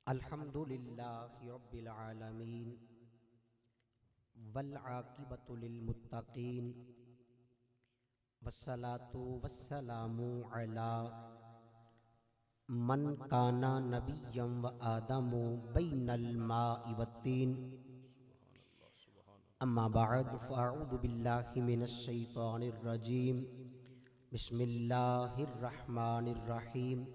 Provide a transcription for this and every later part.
الحمد للہ رب العالمین والعاقبۃ للمتقین والصلاۃ والسلام علی من کان نبیا وآدم بین الماء والطین اما بعد فاعوذ باللہ من الشیطان الرجیم بسم اللہ الرحمن الرحیم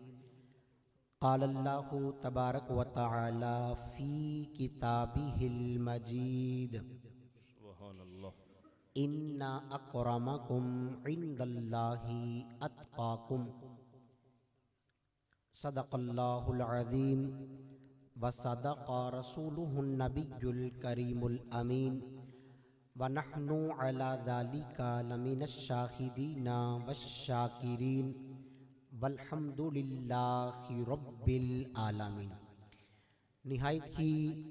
قال اللہ تبارک و تعالی فی کتابہ المجید ان اکرمکم عند اللہ اتقاکم صدق اللہ العظیم وصدق رسولہ النبی الکریم الامین ونحن علی ذلک لمن الشاہدین والشاکرین والحمد للہ رب العالمین۔ نہایت ہی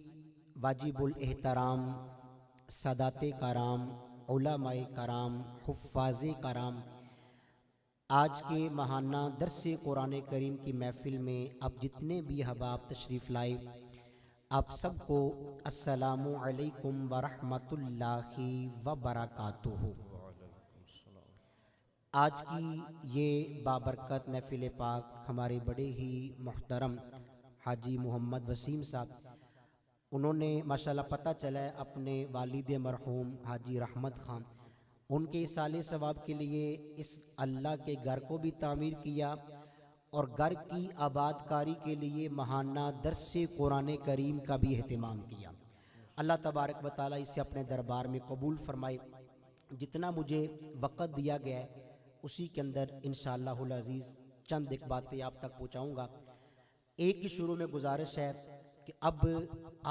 واجب الاحترام سادات کرام، علماء کرام، حفاظ کرام، آج کے ماہانہ درس قرآن کریم کی محفل میں آپ جتنے بھی احباب تشریف لائے، آپ سب کو السلام علیکم ورحمۃ اللہ وبرکاتہ۔ آج کی یہ بابرکت محفل پاک ہمارے بڑے ہی محترم حاجی محمد وسیم صاحب، انہوں نے ماشاءاللہ پتہ چلا ہے اپنے والد مرحوم حاجی رحمت خان، ان کے اصالِ ثواب کے لیے اس اللہ کے گھر کو بھی تعمیر کیا اور گھر کی آباد کاری کے لیے ماہانہ درس قرآن کریم کا بھی اہتمام کیا۔ اللہ تبارک و تعالیٰ اسے اپنے دربار میں قبول فرمائے۔ جتنا مجھے وقت دیا گیا ہے اسی کے اندر انشاءاللہ العزیز چند ایک باتیں آپ تک پہنچاؤں گا۔ ایک ہی شروع میں گزارش ہے کہ اب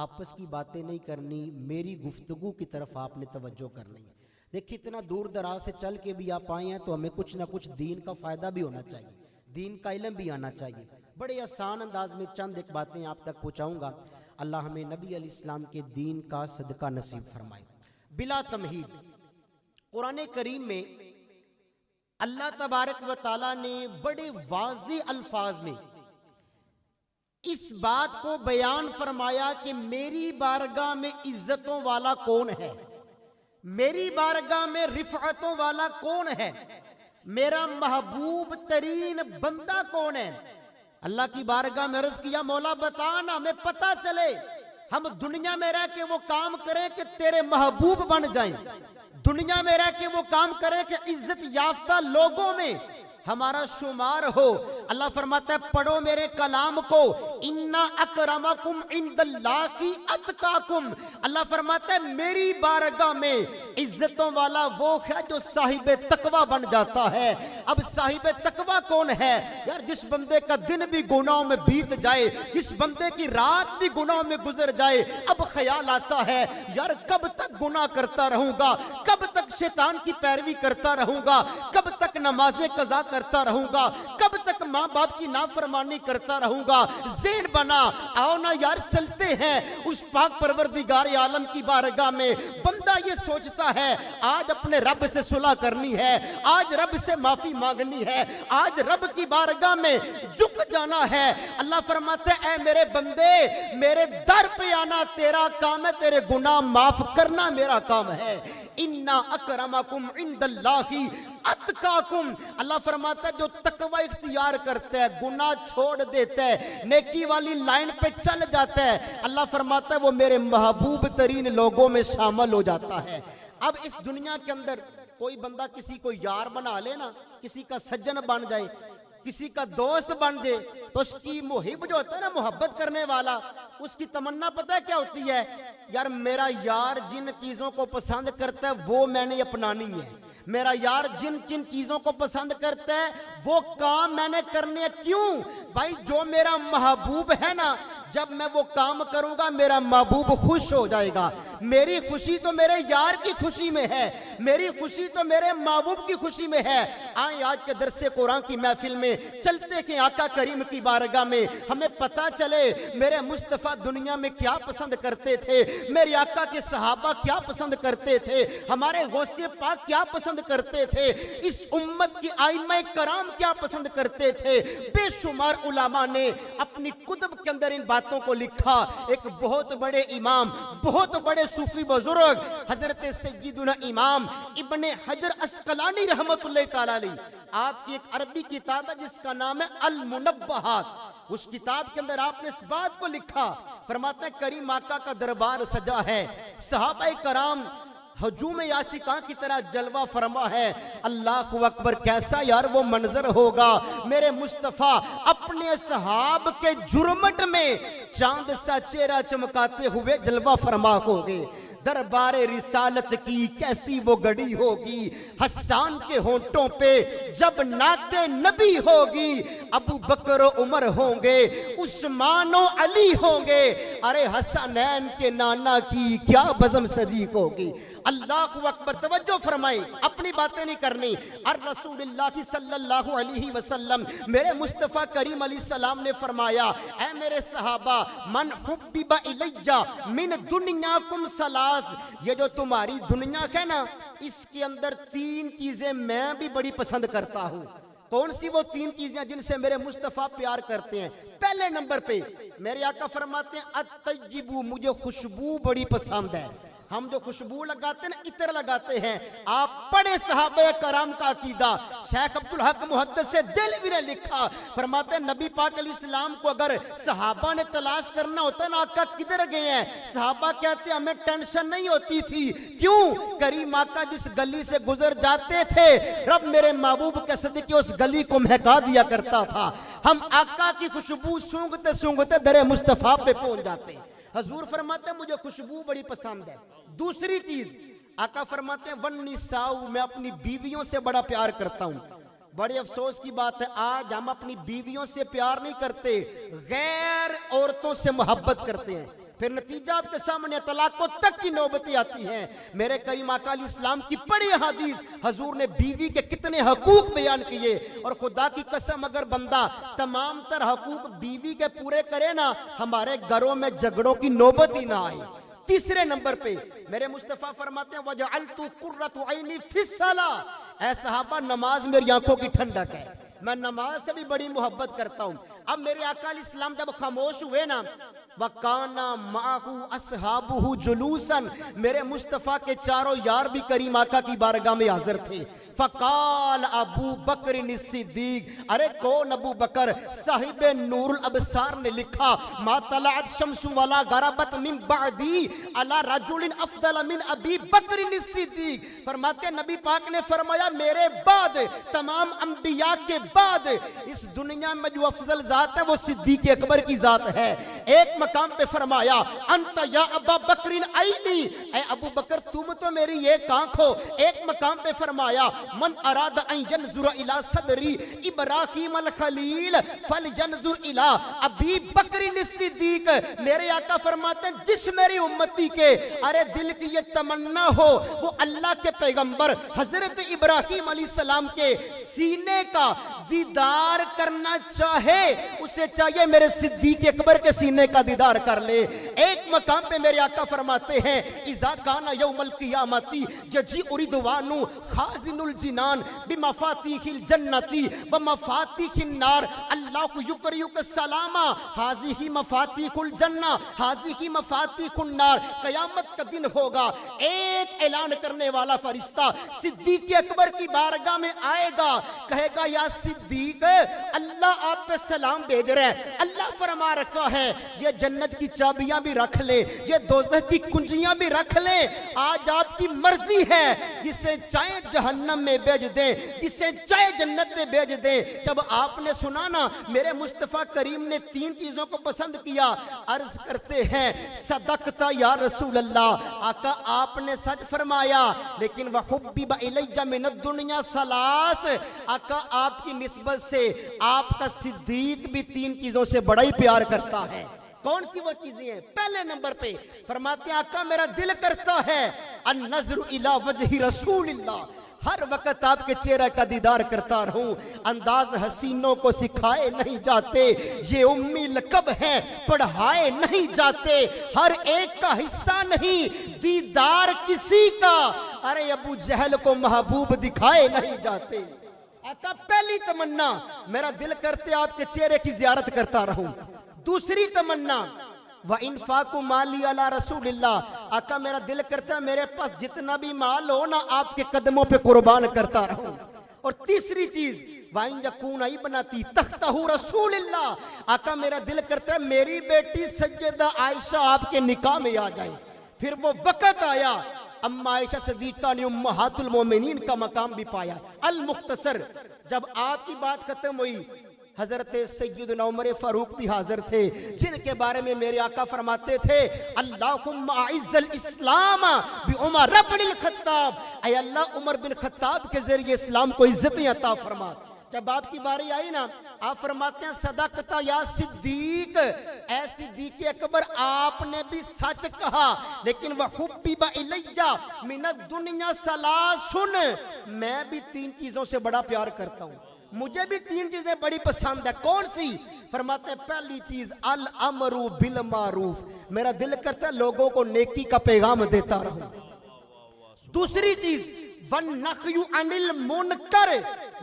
آپس کی باتیں نہیں کرنی، میری گفتگو کی طرف آپ نے توجہ کرنی ہے۔ دیکھیں اتنا دور دراز سے چل کے بھی آپ آئے ہیں تو ہمیں کچھ نہ کچھ دین کا فائدہ بھی ہونا چاہیے، دین کا علم بھی آنا چاہیے۔ بڑے آسان انداز میں چند ایک باتیں آپ تک پہنچاؤں گا۔ اللہ ہمیں نبی علیہ السلام کے دین کا صدقہ نصیب فرمائے۔ بلا تمہید قرآن کریم میں اللہ تبارک و تعالیٰ نے بڑے واضح الفاظ میں اس بات کو بیان فرمایا کہ میری بارگاہ میں عزتوں والا کون ہے، میری بارگاہ میں رفعتوں والا کون ہے، میرا محبوب ترین بندہ کون ہے۔ اللہ کی بارگاہ میں عرض کیا مولا بتانا ہمیں پتہ چلے، ہم دنیا میں رہ کے وہ کام کریں کہ تیرے محبوب بن جائیں، دنیا میں رہ کے وہ کام کریں کہ عزت یافتہ لوگوں میں ہمارا شمار ہو۔ اللہ فرماتا ہے پڑھو میرے کلام کو، اِنَّ أَكْرَمَكُمْ عِنْدَ اللَّهِ أَتْقَاكُمْ۔ اللہ فرماتا ہے میری بارگاہ میں عزتوں والا وہ ہے جو صاحب تقوی بن جاتا ہے۔ اب صاحب تقوی کون ہے؟ یار جس بندے کا دن بھی گناہوں میں بیت جائے، جس بندے کی رات بھی گناہوں میں گزر جائے، اب خیال آتا ہے یار کب تک گناہ کرتا رہوں گا، کب تک شیطان کی پیروی کرتا رہوں گا، کب تک نمازیں قضا کرتا رہوں گا، کب تک ماں باپ کی نافرمانی کرتا رہوں گا۔ ذہن بنا، آؤ نا یار چلتے ہیں اس پاک پروردگار عالم کی بارگاہ میں۔ بندہ یہ سوچتا ہے آج اپنے رب سے صلح کرنی ہے، آج رب سے معافی مانگنی ہے، آج رب کی بارگاہ میں جھک جانا ہے۔ اللہ فرماتے اے میرے بندے میرے در پہ آنا تیرا کام ہے، تیرے گناہ معاف کرنا میرا کام ہے۔ اِنَّ أَكْرَمَكُمْ عِنْدَ اللَّهِ اتقاکم۔ اللہ فرماتا ہے جو تقوی اختیار کرتا ہے، گناہ چھوڑ دیتا ہے، نیکی والی لائن پہ چل جاتا ہے، اللہ فرماتا ہے وہ میرے محبوب ترین لوگوں میں شامل ہو جاتا ہے۔ اب اس دنیا کے اندر کوئی بندہ کسی کو یار بنا لے نا، کسی کا سجن بن جائے، کسی کا دوست بن جائے، تو اس کی محب جو ہوتا ہے نا، محبت کرنے والا، اس کی تمنا پتہ ہے کیا ہوتی ہے؟ یار میرا یار جن چیزوں کو پسند کرتا ہے وہ میں نے اپنانی ہے، میرا یار جن چیزوں کو پسند کرتا ہے وہ کام میں نے کرنے ہیں۔ کیوں بھائی؟ جو میرا محبوب ہے نا، جب میں وہ کام کروں گا میرا محبوب خوش ہو جائے گا، میری خوشی تو میرے یار کی خوشی میں ہے، میری خوشی تو میرے محبوب کی خوشی میں ہے۔ آئیں آج کے درس قرآن کی محفل میں چلتے کہ آقا کریم کی بارگاہ میں ہمیں پتہ چلے میرے مصطفیٰ دنیا میں کیا پسند کرتے تھے، میرے آقا کے صحابہ کیا پسند کرتے تھے، ہمارے غوث پاک کیا پسند کرتے تھے، اس امت کی ائمہ کرام کیا پسند کرتے تھے۔ بے شمار علماء نے اپنی کتب کے اندر ان باتوں کو لکھا۔ ایک بہت بڑے امام، بہت بڑے صوفی بزرگ حضرت سیدنا امام ابن حجر عسقلانی رحمت اللہ تعالی علیہ، آپ کی ایک عربی کتاب ہے جس کا نام ہے المنبہات، اس کتاب کے اندر آپ نے اس بات کو لکھا، فرماتے ہیں کریم آقا کا دربار سجا ہے، صحابہ کرام ہجوم عاشقاں کی طرح جلوہ فرما ہے۔ اللہ اکبر، کیسا یار وہ منظر ہوگا، میرے مصطفیٰ اپنے صحاب کے جرمٹ میں چاند سا چہرہ چمکاتے ہوئے جلوہ فرما ہوگے۔ دربار رسالت کی کیسی وہ گڑی ہوگی، حسان کے ہونٹوں پہ جب نعت نبی ہوگی، ابو بکر و عمر ہوں گے، عثمان و علی ہوں گے، ارے حسنین کے نانا کی کیا بزم سجی ہوگی۔ اللہ اکبر، توجہ فرمائیں، اپنی باتیں نہیں کرنی۔ الرسول اللہ صلی اللہ علیہ وسلم میرے مصطفیٰ کریم علیہ السلام نے فرمایا، اے میرے صحابہ، من حبب الیہ من دنیاکم ثلاث، یہ جو تمہاری دنیا ہے نا، اس کے اندر 3 چیزیں میں بھی بڑی پسند کرتا ہوں۔ کون سی وہ 3 چیزیں جن سے میرے مصطفیٰ پیار کرتے ہیں؟ پہلے نمبر پہ میرے آقا فرماتے ہیں الطیب، مجھے خوشبو بڑی پسند ہے۔ ہم جو خوشبو لگاتے ہیں نا، عطر لگاتے ہیں، آپ پڑھے صحابہ کرام کا عقیدہ، شیخ عبدالحق محدث دہلوی نے لکھا، فرماتے ہیں نبی پاک علیہ السلام کو اگر صحابہ نے تلاش کرنا ہوتا ہے نا، آقا کدھر گئے ہیں، صحابہ کہتے ہیں ہمیں ٹینشن نہیں ہوتی تھی، کیوں؟ کریم آقا جس گلی سے گزر جاتے تھے، رب میرے محبوب کے صدقے اس گلی کو مہکا دیا کرتا تھا۔ ہم آقا کی خوشبو سونگتے سونگتے در مصطفیٰ پہ پہنچ جاتے ہیں۔ حضور فرماتے ہیں مجھے خوشبو بڑی پسند ہے۔ دوسری چیز آقا فرماتے ہیں والنساء، میں اپنی بیویوں سے بڑا پیار کرتا ہوں۔ بڑے افسوس کی بات ہے آج ہم اپنی بیویوں سے پیار نہیں کرتے، غیر عورتوں سے محبت کرتے ہیں، پھر نتیجہ آپ کے سامنے طلاق تک کی نوبتیں آتی ہیں۔ میرے کریم آقا علیہ السلام کی پڑھی حدیث، حضور نے بیوی کے کتنے حقوق بیان کیے، اور خدا کی قسم اگر بندہ تمام تر حقوق بیوی کے پورے کرے نا، ہمارے گھروں میں جھگڑوں کی نوبت ہی نہ آئے۔ تیسرے نمبر پہ میرے مصطفیٰ فرماتے ہیں وَجَعَلْتُ قُرَّةُ عَيْنِي فِي الصَّلَاةِ، اے صحابہ نماز میری آنکھوں کی ٹھنڈک ہے، میں نماز سے بھی بڑی محبت کرتا ہوں۔ اب میرے آقا علیہ السلام جب خاموش ہوئے نا، وَقَانَ مَعَهُ أَصْحَابُهُ جُلُوسًا، میرے مصطفیٰ کے چاروں یار بھی کریم آقا کی بارگاہ میں حاضر تھے۔ فقال ابو بکر الصدیق، ارے کون ابو بکر؟ صاحب نور الابصار نے لکھا ما طلعت شمس ولا غربت من بعدی علی رجل افضل من ابی بکر الصدیق، فرماتے ہیں نبی پاک نے فرمایا میرے بعد، تمام انبیاء کے بعد اس دنیا میں جو افضل ذات ہے وہ صدیق اکبر کی ذات ہے۔ ایک مقام پہ فرمایا انت یا ابا بکر عینی، اے ابو بکر تم تو میری ایک آنکھ ہو۔ ایک مقام پہ فرمایا من اراد ان ينظر الى صدری ابراہیم الخلیل فلینظر الى ابی بکر الصدیق، میرے آقا فرماتے ہیں جس میری امتی کے ارے دل کی یہ تمنا ہو وہ اللہ کے پیغمبر حضرت ابراہیم علیہ السلام کے سینے کا دیدار کرنا چاہے، اسے چاہیے میرے صدیق اکبر کے سینے کا دیدار کر لے۔ ایک مقام پہ میرے آقا فرماتے ہیں اذا کان یوم القیامت یجیء رضوان خازن الجنان بمفاتیح الجنت ومفاتیح النار، اللہ یقریک السلام ہذہ مفاتیح الجنہ ہذہ مفاتیح النار۔ قیامت کا دن ہوگا، ایک اعلان کرنے والا فرشتہ صدیق اکبر کی بارگاہ میں آئے گا، کہے گا یا صدیق اللہ آپ پہ سلام بھیج رہے ہیں، اللہ فرما رکھا ہے یہ جنت کی چابیاں بھی رکھ لیں، یہ دوزخ کی کنجیاں بھی رکھ لیں، آج آپ کی مرضی ہے، جسے چاہے جہنم میں بھیج دیں، جسے چاہے جنت میں بھیج دیں۔ جب آپ نے سنا نا میرے مصطفیٰ کریم نے 3 چیزوں کو پسند کیا، عرض کرتے ہیں صدقتا یا رسول اللہ، آقا آپ نے سچ فرمایا، لیکن وَحُبِّبَ إِلَيَّ مِنَ الدُّنْيَا ثَلَاث، آقا آپ کی نسبت سے آپ کا صدیق بھی 3 چیزوں سے بڑا ہی پیار کرتا ہے۔ کون سی وہ چیزیں ہیں؟ پہلے نمبر پہ فرماتے ہیں آقا میرا دل کرتا ہے النظر الی وجہ رسول اللہ، ہر وقت آپ کے چہرہ کا دیدار کرتا رہوں۔ انداز حسینوں کو سکھائے نہیں جاتے، یہ امی لقب ہیں پڑھائے نہیں جاتے، ہر ایک کا حصہ نہیں دیدار کسی کا، ارے ابو جہل کو محبوب دکھائے نہیں جاتے۔ آقا پہلی تمنا میرا دل کرتے آپ کے چہرے کی زیارت کرتا رہوں۔ دوسری تمنا وَإِنفَاقُ مَالِي عَلَى رَسُولِ اللَّهِ، آقا میرا دل کرتا ہے میرے پاس جتنا بھی مال ہو نا آپ کے قدموں پہ قربان کرتا رہوں۔ اور تیسری چیز وَإِن يَكُونَ ابْنَتِي تَخْتَهُ رَسُولِ اللَّهِ، آقا میرا دل کرتا ہے میری بیٹی سیدہ عائشہ آپ کے نکاح میں آ جائے۔ پھر وہ وقت آیا، اما عائشہ صدیقہ نے امہات المومنین کا مقام بھی پایا۔ المختصر، جب آپ کی بات ختم ہوئی حضرت سیدنا عمر فاروق بھی حاضر تھے، جن کے بارے میں میرے آقا فرماتے تھے اللہم اعز الاسلام بعمر بن الخطاب، اے اللہ عمر بن خطاب کے ذریعے اسلام کو عزتیں عطا فرما۔ جب آپ کی باری آئی نا آپ فرماتے ہیں صدقتا یا صدیق، اے صدیق اکبر آپ نے بھی سچ کہا، لیکن وحبب الیہ من الدنیا ثلاث، میں بھی تین چیزوں سے بڑا پیار کرتا ہوں، مجھے بھی تین چیزیں بڑی پسند ہے۔ کون سی؟ فرماتے ہیں پہلی چیز الامر بالمعروف، میرا دل کرتا ہے لوگوں کو نیکی کا پیغام دیتا رہوں۔ دوسری چیز وَالنَّخْيُ عَنِ الْمُنْكَرِ،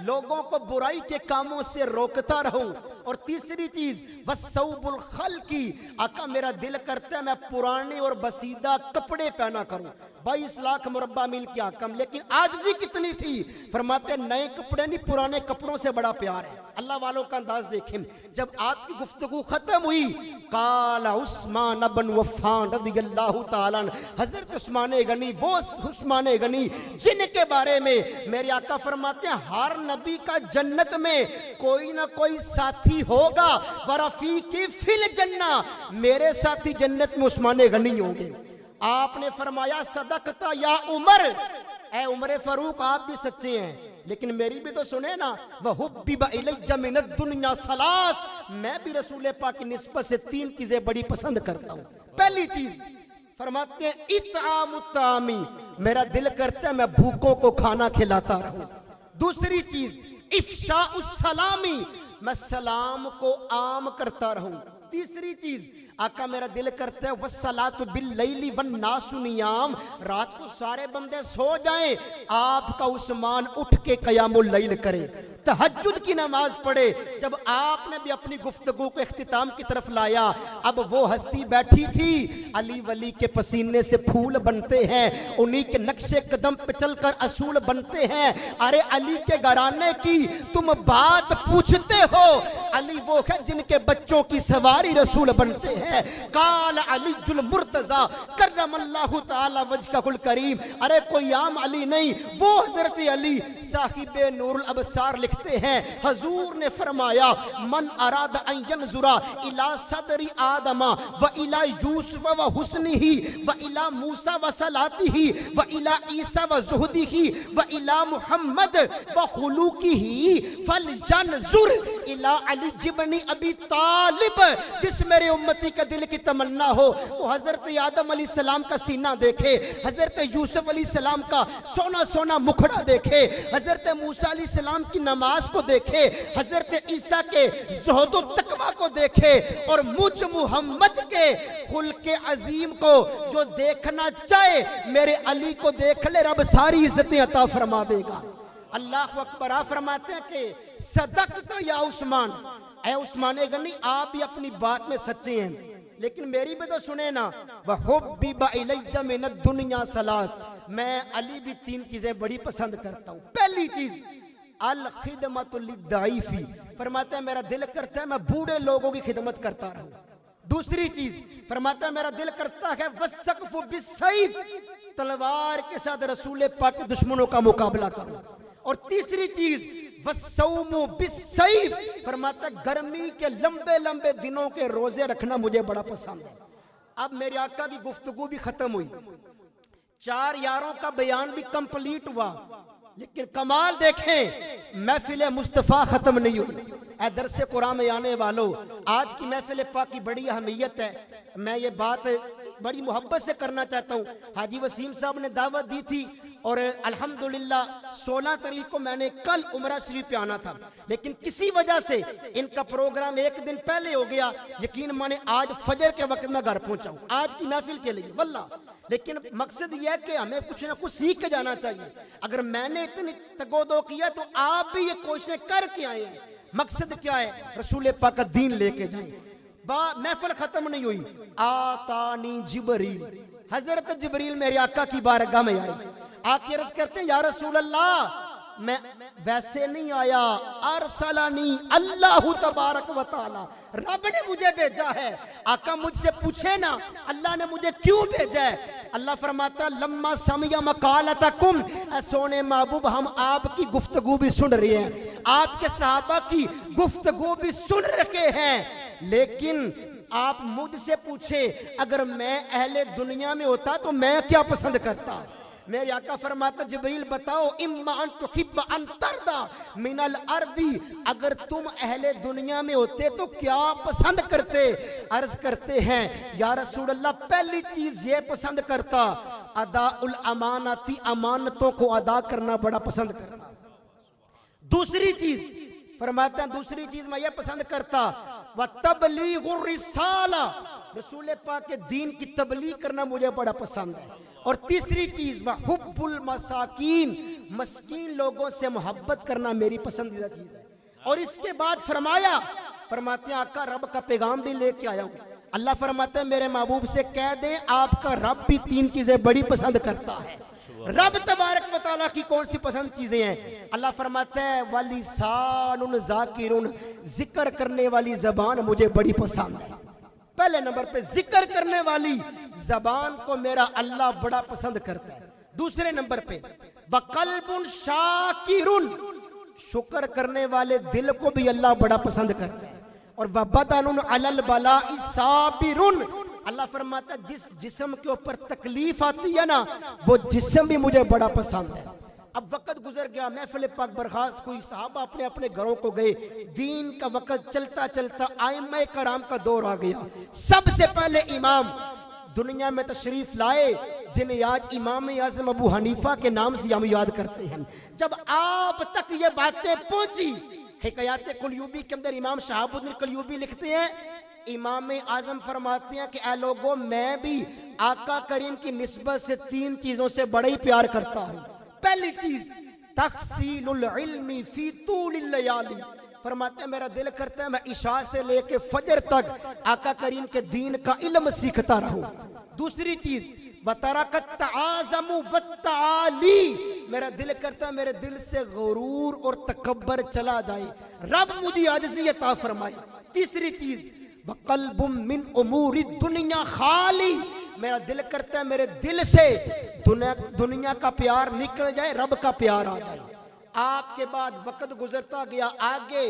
لوگوں کو برائی کے کاموں سے روکتا رہوں۔ اور تیسری چیز وَالثَّوْبُ الْخَلْقِ، آقا میرا دل کرتا ہے میں پرانے اور بسیدہ کپڑے پہنا کروں۔ 22 لاکھ مربع میل کیا کم، لیکن عاجزی کتنی تھی؟ فرماتے ہیں نئے کپڑے نہیں پرانے کپڑوں سے بڑا پیار ہے۔ اللہ والوں کا انداز دیکھیں، جب آپ کی گفتگو ختم ہوئی قال عثمان بن عفان رضی اللہ تعالیٰ عنہ، حضرت عثمان غنی، وہ عثمان غنی جن کے بارے میں میرے آقا فرماتے ہیں ہر نبی کا جنت میں کوئی نہ کوئی ساتھی ہوگا، ورفیقی فی الجنہ، میرے ساتھی جنت میں عثمان غنی ہوں گے۔ آپ نے فرمایا صدقتا یا عمر، اے عمر فاروق آپ بھی سچے ہیں، لیکن میری بھی تو سنیں نا وَحُبِّبَ إِلَيَّ مِنَ الدُّنْيَا ثَلَاث، میں بھی رسول پاک کی نسبت سے تین چیزیں بڑی پسند کرتا ہوں۔ پہلی چیز فرماتے ہیں اطعام الطعام، میرا دل کرتا ہے میں بھوکوں کو کھانا کھلاتا رہوں۔ دوسری چیز افشاء السلام، میں سلام کو عام کرتا رہوں۔ تیسری چیز آقا میرا دل کرتا ہے وَالصَّلَاةُ بِاللَّيْلِ وَالنَّاسُ نِيَامٌ، رات کو سارے بندے سو جائیں، آپ کا عثمان اٹھ کے قیام اللیل کرے، تہجد کی نماز پڑھے۔ جب آپ نے بھی اپنی گفتگو کو اختتام کی طرف لایا، اب وہ ہستی بیٹھی تھی، علی ولی کے پسینے سے پھول بنتے ہیں، انہی کے نقش قدم پہ چل کر اصول بنتے ہیں، ارے علی کے گھرانے کی تم بات پوچھتے ہو، علی وہ ہے جن کے بچوں کی سواری رسول بنتے ہیں۔ قال علی المرتضی کرم اللہ تعالی وجہہ الکریم، ارے کوئی عام علی نہیں، وہ حضرت علی صاحب نور الابصار لکھتے ہیں حضور نے فرمایا من اراد ان ینظر الی صدر آدم و الی یوسف و حسنہ و الی موسی و صلاتہ و الی عیسی و زہدہ و الی محمد و خلوقہ فلینظر الی علی ابن ابی طالب، جس میرے امتی کا دل کی تمنا ہو وہ حضرت آدم علیہ السلام کا سینہ دیکھے، حضرت یوسف علیہ السلام کا سونا سونا مکھڑا دیکھے، حضرت موسیٰ علیہ السلام کی نماز کو دیکھے، حضرت عیسیٰ کے زہد و تقوی کو دیکھے، اور مجھ محمد کے خلق عظیم کو جو دیکھنا چاہے میرے علی کو دیکھ لے، رب ساری عزتیں عطا فرما دے گا۔ اللہ اکبر۔ آپ فرماتے ہیں کہ صدقت یا عثمان، اے عثمان غنی آپ بھی اپنی بات میں سچے ہیں، لیکن میری بھی تو سنیں نا وَحُبِّبَ إِلَيَّ مِنَ الدُّنْيَا ثَلَاث، میں علی بھی تین چیزیں بڑی پسند کرتا ہوں۔ پہلی چیز الخدمت للضعیف، فرماتا ہے میرا دل کرتا ہے میں بوڑھے لوگوں کی خدمت کرتا رہوں۔ دوسری چیز فرماتا ہے میرا دل کرتا ہے وَالسَّقْفُ بِالسَّيْفِ، تلوار کے ساتھ رسول پاک دشمنوں کا مقابلہ کروں۔ اور تیسری چیز وَالصَّوْمُ بِالسَّيْفِ، فرماتا ہے گرمی کے لمبے لمبے دنوں کے روزے رکھنا مجھے بڑا پسند ہے۔ اب میرے آقا کی گفتگو بھی ختم ہوئی، 4 یاروں کا بیان بھی کمپلیٹ ہوا، لیکن کمال دیکھیں محفل مصطفیٰ ختم نہیں ہوئی۔ اے درس قرآن میں آنے والوں، آج کی محفل پاک کی بڑی اہمیت ہے. میں یہ بات بڑی محبت سے کرنا چاہتا ہوں. حاجی وسیم صاحب نے دعوت دی تھی اور الحمدللہ 16 تاریخ کو میں نے کل عمرہ شریف پہ آنا تھا، لیکن کسی وجہ سے ان کا پروگرام ایک دن پہلے ہو گیا. یقین مانے آج فجر کے وقت میں گھر پہنچا ہوں آج کی محفل کے لیے واللہ. لیکن مقصد یہ ہے کہ ہمیں کچھ نہ کچھ سیکھ کے جانا چاہیے. اگر میں نے اتنی تگودو کیا تو آپ بھی یہ کوششیں کر کے آئے ہیں. مقصد کیا ہے؟ رسول پاک کا دین لے کے جائیں. محفل ختم نہیں ہوئی، آتانی جبریل، حضرت جبریل میرے آقا کی بارگاہ میں آئے. آکے عرض کرتے ہیں یا رسول اللہ میں ویسے نہیں آیا، ارسلانی اللہ تبارک و تعالی، رب نے مجھے بھیجا ہے. آقا مجھ سے پوچھے نا اللہ نے مجھے کیوں بھیجا ہے. اللہ فرماتا لما سمع مقالتکم، اے سونے محبوب ہم آپ کی گفتگو بھی سن رہے ہیں، آپ کے صحابہ کی گفتگو بھی سن رکھے ہیں، لیکن آپ مجھ سے پوچھے اگر میں اہل دنیا میں ہوتا تو میں کیا پسند کرتا. میرے آقا فرماتا جبریل بتاؤ اما ان تحب ان تردا من الارض، اگر تم اہل دنیا میں ہوتے تو کیا پسند کرتے. عرض کرتے ہیں یا رسول اللہ پہلی چیز یہ پسند کرتا ادا الامانتی، امانتوں کو ادا کرنا بڑا پسند کرتا. دوسری چیز فرماتے ہیں دوسری چیز میں یہ پسند کرتا وتبلیغ الرسالہ، رسول پاک کے دین کی تبلیغ کرنا مجھے بڑا پسند ہے. اور تیسری چیز وحب المساکین، مسکین لوگوں سے محبت کرنا میری پسندیدہ چیز ہے. اور اس کے بعد فرماتے ہیں آقا رب کا پیغام بھی لے کے آیا ہوں. اللہ فرماتے ہیں میرے محبوب سے کہہ دیں آپ کا رب بھی 3 چیزیں بڑی پسند کرتا ہے. رب تبارک و تعالیٰ کی کون سی پسند چیزیں ہیں؟ اللہ فرماتا ہے وَلِسَانٌ ذَاکِرٌ، ذکر کرنے والی زبان مجھے بڑی پسند ہے. پہلے نمبر پہ ذکر کرنے والی زبان کو میرا اللہ بڑا پسند کرتا ہے. دوسرے نمبر پہ وَقَلْبٌ شَاکِرٌ، شکر کرنے والے دل کو بھی اللہ بڑا پسند کرتا ہے. اور وَبَدَنٌ عَلَى الْبَلَاءِ صَابِرٌ، اللہ فرماتا ہے جس جسم کے اوپر تکلیف آتی ہے نا وہ جسم بھی مجھے بڑا پسند ہے. اب وقت گزر گیا، محفل پاک برخاست ہوئی، صحابہ اپنے اپنے گھروں کو گئے، دین کا وقت چلتا چلتا ائمہ کرام کا دور آ گیا. سب سے پہلے امام دنیا میں تشریف لائے جنہیں آج امام اعظم ابو حنیفہ کے نام سے ہم یاد کرتے ہیں. جب آپ تک یہ باتیں پہنچی، حکایات قلیوبی کے اندر امام شہاب الدین قلیوبی لکھتے ہیں امام اعظم فرماتے ہیں کہ اے لوگوں میں بھی آقا کریم کی نسبت سے 3 چیزوں سے بڑا ہی پیار کرتا ہوں. پہلی چیز تحصیل العلم فی طول اللیالی، فرماتے ہیں میرا دل کرتا ہے میں عشاء سے لے کے فجر تک آقا کریم کے دین کا علم سیکھتا رہوں. دوسری چیز وَتَرَكَ التَّعَازَمُ وَالتَّعَالِي، میرا دل کرتا ہے میرے دل سے غرور اور تکبر چلا جائے، رب مجھے عاجزی عطا فرمائے. تیسری چیز وَقَلْبٌ مِّنْ أُمُورِ الدُّنْيَا خَالِي، میرا دل کرتا ہے میرے دل سے دنیا کا پیار نکل جائے، رب کا پیار آ جائے. آپ کے بعد وقت گزرتا گیا، آگے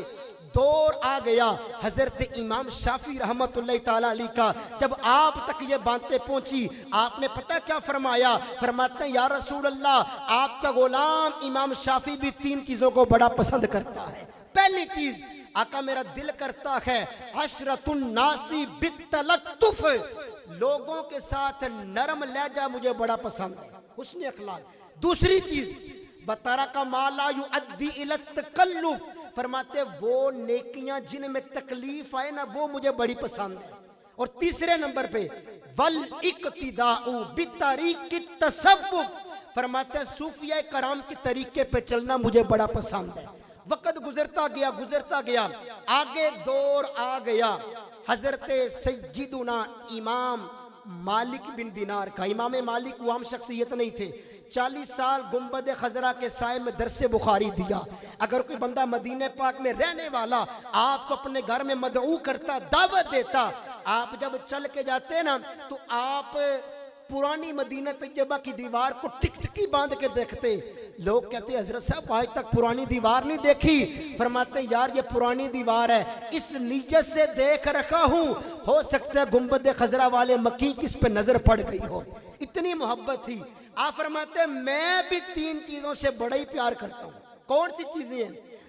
دور آ گیا حضرت امام شافعی رحمت اللہ تعالیٰ علیہ کا. جب آپ تک یہ باتیں پہنچی آپ نے پتہ کیا فرمایا؟ فرماتے ہیں یا رسول اللہ آپ کا غلام امام شافعی بھی 3 چیزوں کو بڑا پسند کرتا ہے. پہلی چیز آقا میرا دل کرتا ہے عشرۃ الناس بالتلطف، لوگوں کے ساتھ نرم لہجہ مجھے بڑا پسند ہے، حسن اخلاق. دوسری چیز بترک ما لا یؤدی الی التکلف، فرماتے وہ نیکیاں جن میں تکلیف آئے نا وہ مجھے بڑی پسند ہے. اور تیسرے نمبر پہ والاقتداء بطریق التصوف، فرماتے ہیں صوفیاء کرام کے طریقے پہ چلنا مجھے بڑا پسند ہے. وقت گزرتا گیا آگے دور آ گیا حضرت سیدنا امام مالک بن دینار کا. امام مالک وہ عام شخصیت نہیں تھے، 40 سال گنبد خضرا کے سائے میں درس بخاری دیا. اگر کوئی بندہ مدینہ پاک میں رہنے والا آپ کو اپنے گھر میں مدعو کرتا، دعوت دیتا، آپ جب چل کے جاتے نا تو آپ پرانی مدینہ طیبہ کی دیوار کو ٹک ٹکی باندھ کے دیکھتے. لوگ کہتے حضرت صاحب آج تک پرانی دیوار نہیں دیکھی. فرماتے یار یہ پرانی دیوار ہے، اس نیت سے دیکھ رکھا ہوں، ہو سکتا ہے گنبد خضرا والے مکی کس پہ نظر پڑ گئی ہو. اتنی محبت تھی. آپ فرماتے ہیں میں بھی 3 چیزوں سے بڑا ہی پیار کرتا ہوں. کون سی چیزیں ہیں؟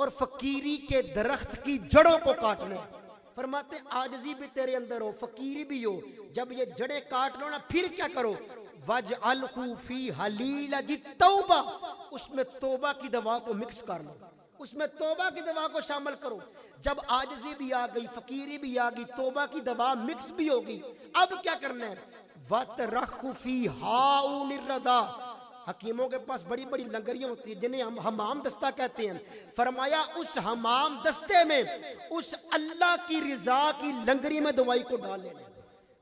اور فقیری کے درخت کی جڑوں کو کاٹنا ہے۔ فرماتے ہیں عاجزی بھی تیرے اندر ہو، فقیری بھی ہو، جب یہ جڑیں کاٹ لو نا پھر کیا کرو، وَجْعَلْهُ فِي حَلِيلَةِ التَّوْبَةِ، اس میں توبہ کی دوا کو مکس کر لو، اس میں توبہ کی دوا کو شامل کرو۔ جب عاجزی بھی آ گئی، فقیری بھی آ گئی، توبہ کی دوا مکس بھی ہوگی، اب کیا کرنا ہے، وَتْرَخُ فِي هَاؤُنِ الرَّدَى، حکیموں کے پاس بڑی بڑی لنگریاں ہوتی ہیں جنہیں ہم حمام دستہ کہتے ہیں، فرمایا اس حمام دستے میں اس اللہ کی رضا کی لنگری میں دوائی کو ڈال لینا۔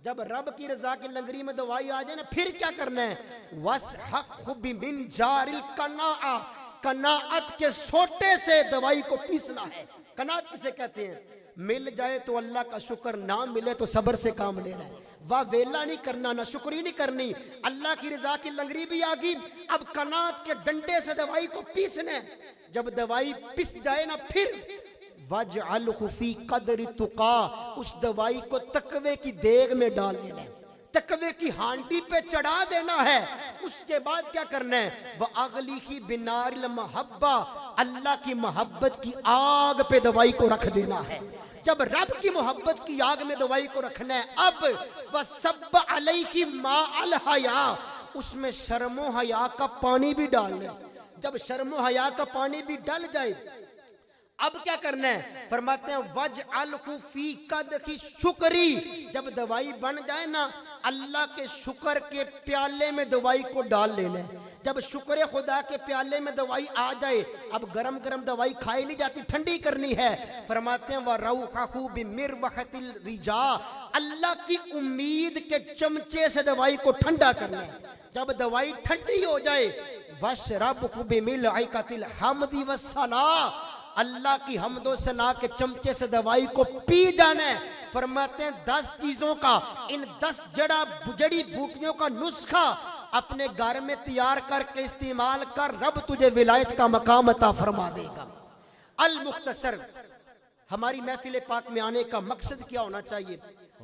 جب رب کی رضا کی لنگری میں دوائی آ جائے نا پھر کیا کرنا ہے، وَاسْحَقْهُ بِمِنْجَارِ الْقَنَاعَةِ، قناعت کے سوٹے سے دوائی کو پیسنا ہے۔ قناعت کسے کہتے ہیں، مل جائے تو اللہ کا شکر، نہ ملے تو صبر سے کام لینا ہے، واہ ویلا نہیں کرنا، نہ شکری نہیں کرنی۔ اللہ کی رضا کی لنگری بھی آگی، اب قناعت کے ڈنڈے سے دوائی کو پیسنا ہے۔ جب دوائی پس جائے نا پھر وَجْعَلْهُ فِي قَدْرِ تُقَى، اس دوائی کو تقوی کی دیگ میں ڈال لینا ہے، تقوی کی ہانڈی پہ چڑھا دینا ہے۔ اس کے بعد کیا کرنا ہے، وَأَغْلِقِ بِنَارِ الْمَحَبَّةِ، اللہ کی محبت کی آگ پہ دوائی کو رکھ دینا ہے۔ جب رب کی محبت کی آگ میں دوائی کو رکھنا ہے، اب وَصَبَّ عَلَيْهِ مَاءَ الْحَيَاءِ، اس میں شرم و حیا کا پانی بھی ڈالنا ہے۔ جب شرم و حیا کا پانی بھی ڈل جائے اب کیا کرنا ہے، فرماتے ہیں وَجْعَلْهُ فِي قَدْحِ الشُّكْرِ، جب دوائی بن جائے نا اللہ کے شکر کے پیالے میں دوائی کو ڈال لینا ہے۔ جب شکر خدا کے پیالے میں دوائی آ جائے، اب گرم گرم دوائی کھائی نہیں جاتی، ٹھنڈی کرنی ہے۔ فرماتے ہیں وَرَوْحَهُ بِمِرْوَحَةِ الرِّجَاءِ، اللہ کی امید کے چمچے سے دوائی کو ٹھنڈا کرنا ہے۔ جب دوائی ٹھنڈی ہو جائے وَاشْرَبْهُ بِمِلْعِقَةِ الْحَمْدِ وَالثَّنَاءِ، اللہ کی حمد و ثنا کے چمچے سے دوائی کو پی جانا ہے۔ فرماتے ہیں 10 چیزوں کا، ان 10 جڑی بوٹیوں کا نسخہ اپنے گھر میں تیار کر کے استعمال کر، رب تجھے ولایت کا مقام عطا فرما دے گا۔ المختصر، ہماری محفل پاک میں آنے کا مقصد کیا ہونا چاہیے،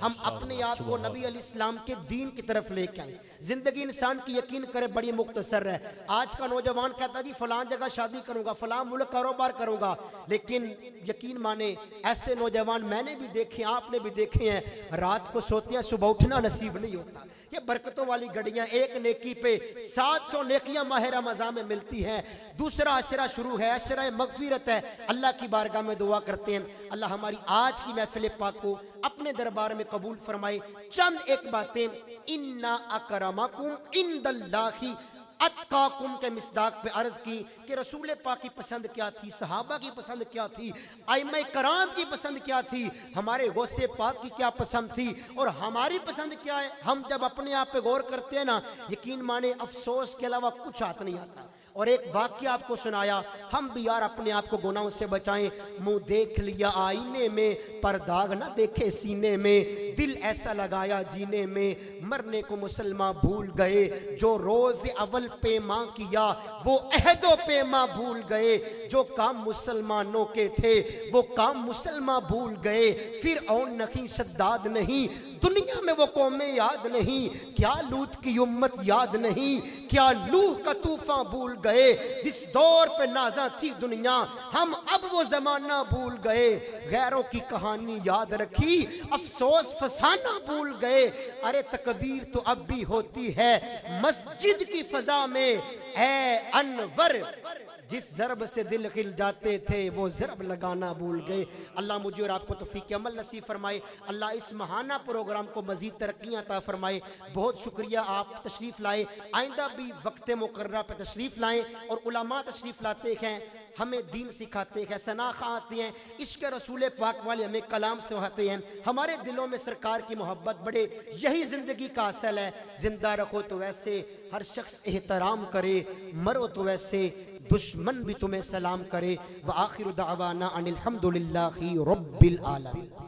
ہم اپنے آپ کو نبی علیہ السلام کے دین کی طرف لے کے آئیں۔ زندگی انسان کی یقین کرے بڑی مختصر ہے۔ آج کا نوجوان کہتا جی فلان جگہ شادی کروں گا، فلان ملک کاروبار کروں گا، لیکن یقین مانے ایسے نوجوان میں نے بھی دیکھے، آپ نے بھی دیکھے ہیں، رات کو سوتے ہیں صبح اٹھنا نصیب نہیں ہوتا۔ یہ برکتوں والی گھڑیاں، ایک نیکی پہ 700 نیکیاں ماہ رمضان میں ملتی ہیں۔ دوسرا عشرہ شروع ہے، عشرہ مغفرت ہے، اللہ کی بارگاہ میں دعا کرتے ہیں اللہ ہماری آج کی محفل پاک کو اپنے دربار میں قبول فرمائے۔ چند ایک باتیں، اِنَّا اَكْرَمَكُمْ عِنْدَ اللَّهِ اتقاکم کے مصداق پہ عرض کی کہ رسول پاک کی پسند کیا تھی، صحابہ کی پسند کیا تھی، ائمہ کرام کی پسند کیا تھی، ہمارے غوث پاک کی کیا پسند تھی، اور ہماری پسند کیا ہے۔ ہم جب اپنے آپ پہ غور کرتے ہیں نا، یقین مانے افسوس کے علاوہ کچھ ہاتھ نہیں آتا۔ اور ایک واقعہ آپ کو سنایا، ہم بھی یار اپنے آپ کو گناہوں سے بچائیں۔ منہ دیکھ لیا آئینے میں پر داغ نہ دیکھے سینے میں، دل ایسا لگایا جینے میں مرنے کو مسلمان بھول گئے، جو روز اول پیما کیا وہ عہد و پیما بھول گئے، جو کام مسلمانوں کے تھے وہ کام مسلمان بھول گئے۔ فرعون نہیں، شداد نہیں، دنیا میں وہ قومیں یاد نہیں، کیا لوط کی امت یاد نہیں، کیا نوح کا طوفان بھول گئے، جس دور پہ نازاں تھی دنیا ہم اب وہ زمانہ بھول گئے، غیروں کی کہانی یاد رکھی افسوس فسانہ بھول گئے۔ ارے تکبیر تو اب بھی ہوتی ہے مسجد کی فضا میں، اے انور جس ضرب سے دل کھل جاتے تھے وہ ضرب لگانا بھول گئے۔ اللہ مجھے اور آپ کو توفیق عمل نصیب فرمائے، اللہ اس ماہانہ پروگرام کو مزید ترقیاں عطا فرمائے۔ بہت شکریہ آپ تشریف لائے، آئندہ بھی وقت مقررہ پہ تشریف لائیں، اور علماء تشریف لاتے ہیں، ہمیں دین سکھاتے ہیں، ثناء آتے ہیں، عشق رسول پاک والے ہمیں کلام سکھاتے ہیں، ہمارے دلوں میں سرکار کی محبت بڑھے، یہی زندگی کا اصل ہے۔ زندہ رکھو تو ویسے ہر شخص احترام کرے، مرو تو ویسے دشمن بھی تمہیں سلام کرے۔ وآخر دعوانا ان الحمدللہ رب العالمین۔